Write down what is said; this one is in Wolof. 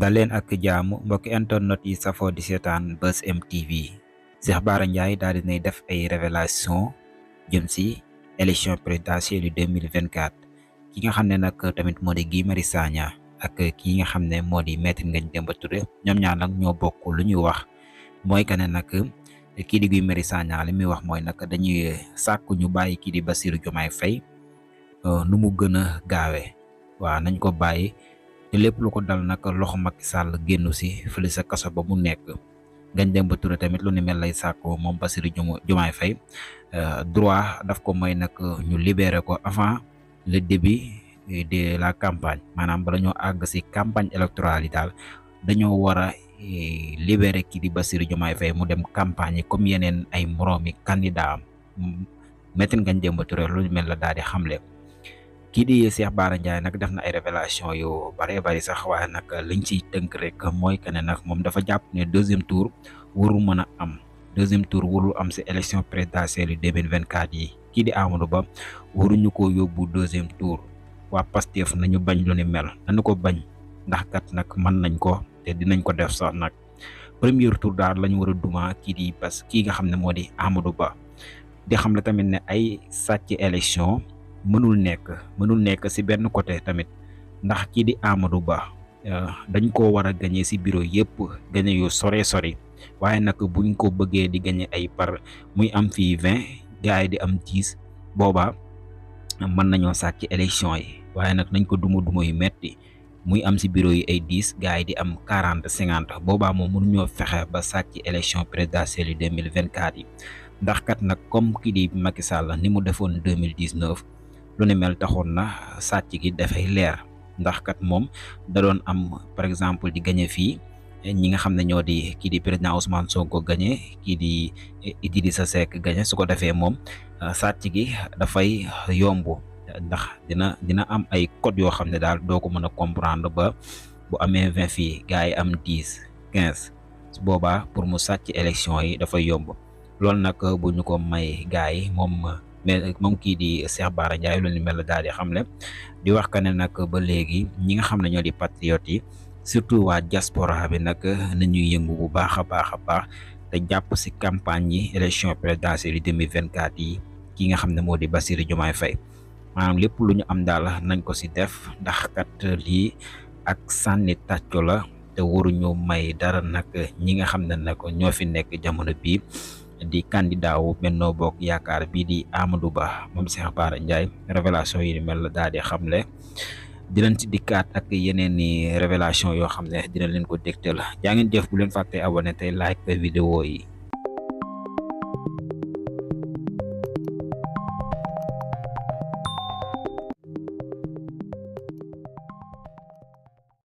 daleen ak jaamu mbokki internet yi safoo di seetaan Buzz M TV. Cheikh Bara Ndiaye daal dinay def ay révélation jëm si élection présidentielle yu 2024 ki nga xam ne nag tamit moo di Guy Marius Sagna ak ki nga xam ne moo di Maître Ngagne Demba Touré ñoom ñaar nag ñoo bokk lu ñuy wax mooy que ne nag kii di Guy Marius Sagna li muy wax mooy nag dañuy sàkku ñu bàyyi kii di Bassirou Diomaye Faye nu mu gën a gaawee waaw nañ ko bàyyi te lépp lu ko dal nag loxo Macky Sall génnu si fële sa kaso ba mu nekk. Ngagne Demba Touré tamit lu ni mel lay sàkku moom Bassirou Diomaye Faye droit daf ko mooy nag ñu libéré ko avant le début de la campagne maanaam bala ñoo àgg si campagne électorale yi daal dañoo war a libéré kii di Bassirou Diomaye Faye mu dem campagne yi comme yeneen ay moroomi candidat am Maître Ngagne Demba Touré lu ni mel la daal di xamle. kii di Cheikh Bara Ndiaye nag def na ay révélation yu bëree bëri sax waaye nag liñ ciy tënk rek mooy que ne nag moom dafa jàpp ne deuxième tour warul mën a am si élection présidentielle yu 2024 yi kii di Amadou Ba waruñu ko yóbbu deuxième tour waa Pastef nañu bañ lu ni mel nañu ko bañ ndax kat nag mën nañ ko te dinañ ko def sax nag premier tour daal lañ war a duma kii di kii nga xam ne moo di Amadou Ba di xam ne tamit ne ay sàcc élection mënul nekk si benn côté tamit ndax kii di Amadou Ba dañ ko war a gagné si bureau yëpp gagné yu sori waaye nag buñ ko bëggee di gagné ay par muy am fii 20 gars yi di am 10 boobaa mën nañoo sàcc élection yi waaye nag nañ ko duma yu metti muy am si bureau yi ay 10 gars yi di am 40 50 boobaa moom mënuñoo fexe ba sàcc élection présidentielle yi 2024 yi ndax kat nag comme kii di Macky Sall ni mu defoon 2019. lu ne mel taxoon na sàcc gi dafay leer ndax kat moom da doon am par exemple di gagné fii ñi nga xam ne ñoo di kii di président Ousmane Sonko gagné kii di Idrissa Seck gagné su ko defee moom sàcc gi dafay yomb ndax dina am ay code yoo xam ne daal doo ko mën a comprendre ba bu amee 20 fii gars yi am 10 15 su boobaa pour mu sàcc élection yi dafay yomb loolu nag bu ñu ko may gars yi moom kii di Cheikh Bara Ndiaye lu ni mel la daal di xamle di wax ka ne nag ba léegi ñi nga xam ne ñoo di patriotes yi surtout waa diaspora bi nag nañuy yëngu bu baax a baax te jàpp si campagne yi élection présidentielle 2024 yi ki nga xam ne moo di Bassirou Diomaye Faye maanaam lépp lu ñu am daal nañ ko si def ndax kat lii ak sànni tàcco la te waruñu may dara nag ñi nga xam ne nag ñoo fi nekk jamono bii di candidat wu Benno Bokk Yaakaar bii di Amadou Ba moom Cheikh Bara Ndiaye révélation yi mel la daal di xamle dinañ ci dikkaat ak yeneen i révélation yoo xam ne dina leen ko dégtal jaa ngeen jëf bu leen fàtte abonné tey like vidéo yi